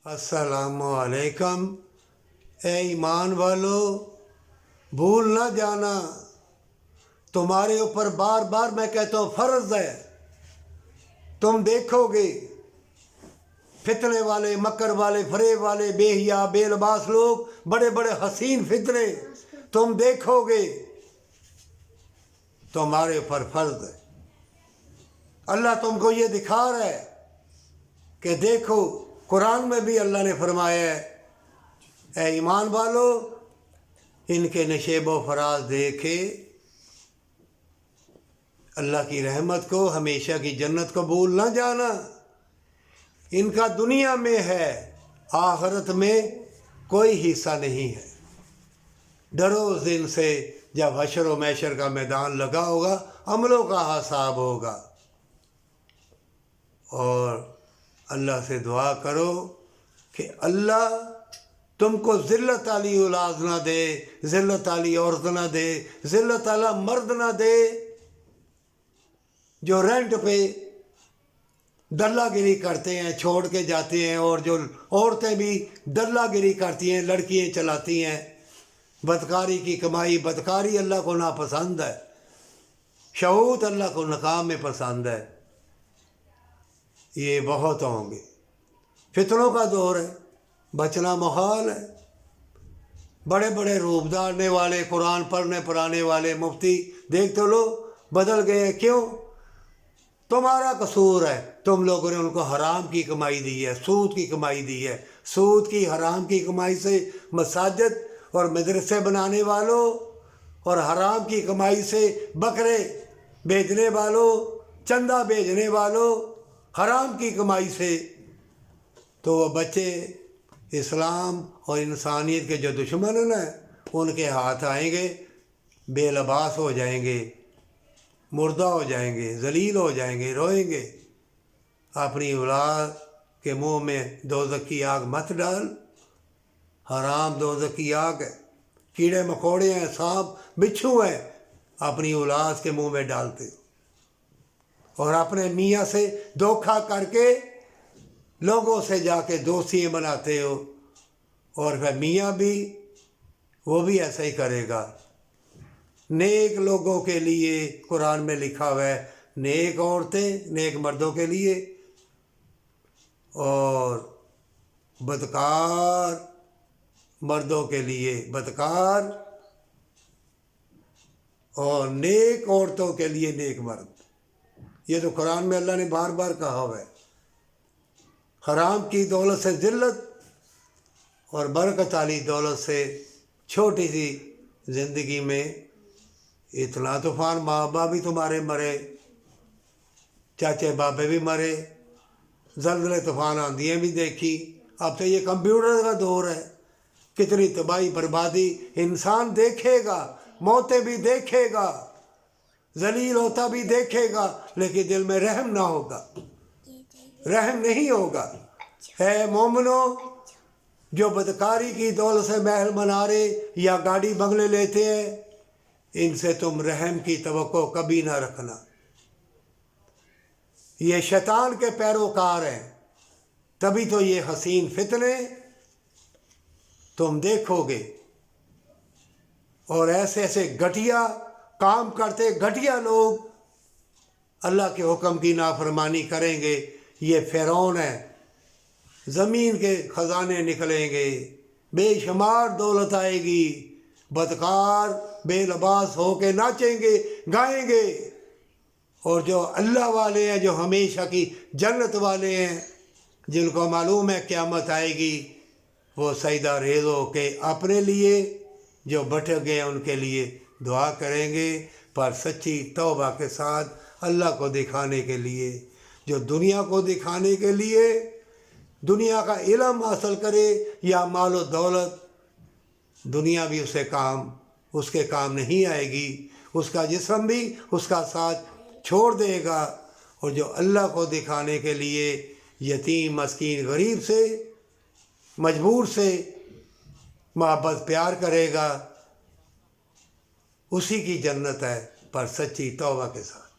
السلام علیکم۔ اے ایمان والو، بھول نہ جانا، تمہارے اوپر بار بار میں کہتا ہوں فرض ہے۔ تم دیکھو گے فتنے والے، مکر والے، فریب والے، بے حیا بے لباس لوگ، بڑے بڑے حسین فتنے تم دیکھو گے، تمہارے اوپر فرض ہے۔ اللہ تم کو یہ دکھا رہا ہے کہ دیکھو، قرآن میں بھی اللہ نے فرمایا ہے اے ایمان والو، ان کے نشیب و فراز دیکھے اللہ کی رحمت کو، ہمیشہ کی جنت کو بھول نہ جانا۔ ان کا دنیا میں ہے، آخرت میں کوئی حصہ نہیں ہے۔ ڈرو اس دن سے جب حشر و محشر کا میدان لگا ہوگا، عملوں کا حساب ہوگا۔ اور اللہ سے دعا کرو کہ اللہ تم کو ذلت والی اولاد نہ دے، ذلت والی عورت نہ دے، ذلت والا مرد نہ دے جو رینٹ پہ دلہ گیری کرتے ہیں، چھوڑ کے جاتے ہیں، اور جو عورتیں بھی دلہ گیری کرتی ہیں، لڑکیاں چلاتی ہیں، بدکاری کی کمائی۔ بدکاری اللہ کو ناپسند ہے، شہوت اللہ کو ناکام میں پسند ہے۔ یہ بہت ہوں گے، فتنوں کا دور ہے، بچنا محال ہے۔ بڑے بڑے روپ دھارنے والے، قرآن پڑھنے پڑھانے والے مفتی دیکھ تو لو بدل گئے ہیں۔ کیوں؟ تمہارا قصور ہے، تم لوگوں نے ان کو حرام کی کمائی دی ہے، سود کی کمائی دی ہے۔ سود کی، حرام کی کمائی سے مساجد اور مدرسے بنانے والوں، اور حرام کی کمائی سے بکرے بیچنے والوں، چندہ بیچنے والوں، حرام کی کمائی سے تو وہ بچے اسلام اور انسانیت کے جو دشمن ہیں ان کے ہاتھ آئیں گے، بے لباس ہو جائیں گے، مردہ ہو جائیں گے، ذلیل ہو جائیں گے، روئیں گے۔ اپنی اولاد کے منہ میں دوزخ کی آگ مت ڈال، حرام دوزخ کی آگ ہے، کیڑے مکوڑے ہیں، سانپ بچھو ہیں، اپنی اولاد کے منہ میں ڈالتے ہو، اور اپنے میاں سے دھوکھا کر کے لوگوں سے جا کے دوستیاں بناتے ہو، اور پھر میاں بھی وہ بھی ایسا ہی کرے گا۔ نیک لوگوں کے لیے قرآن میں لکھا ہوا ہے نیک عورتیں نیک مردوں کے لیے، اور بدکار مردوں کے لیے بدکار، اور نیک عورتوں کے لیے نیک مرد۔ یہ تو قرآن میں اللہ نے بار بار کہا ہوا ہے۔ حرام کی دولت سے ذلت، اور برکت والی دولت سے چھوٹی سی زندگی میں اتنا طوفان، ماں باپ بھی تمہارے مرے، چاچے بابے بھی مرے، زلزلے طوفان آندھیاں بھی دیکھی۔ اب تو یہ کمپیوٹر کا دور ہے، کتنی تباہی بربادی انسان دیکھے گا، موتیں بھی دیکھے گا، ذلیل ہوتا بھی دیکھے گا، لیکن دل میں رحم نہ ہوگا، رحم نہیں ہوگا۔ اے مومنو، جو بدکاری کی دولت سے محل منارے یا گاڑی بنگلے لیتے ہیں، ان سے تم رحم کی توقع کبھی نہ رکھنا۔ یہ شیطان کے پیروکار ہیں، تبھی تو یہ حسین فتنے تم دیکھو گے، اور ایسے ایسے گھٹیا کام کرتے گھٹیا لوگ اللہ کے حکم کی نافرمانی کریں گے۔ یہ فرعون ہے، زمین کے خزانے نکلیں گے، بے شمار دولت آئے گی، بدکار بے لباس ہو کے ناچیں گے، گائیں گے، اور جو اللہ والے ہیں، جو ہمیشہ کی جنت والے ہیں، جن کو معلوم ہے قیامت آئے گی، وہ سجدہ ریز ہو کے اپنے لیے، جو بھٹک گئے ان کے لیے دعا کریں گے، پر سچی توبہ کے ساتھ اللہ کو دکھانے کے لیے۔ جو دنیا کو دکھانے کے لیے دنیا کا علم حاصل کرے یا مال و دولت، دنیا بھی اس کے کام نہیں آئے گی، اس کا جسم بھی اس کا ساتھ چھوڑ دے گا۔ اور جو اللہ کو دکھانے کے لیے یتیم، مسکین، غریب سے، مجبور سے محبت پیار کرے گا، اسی کی جنت ہے، پر سچی توبہ کے ساتھ۔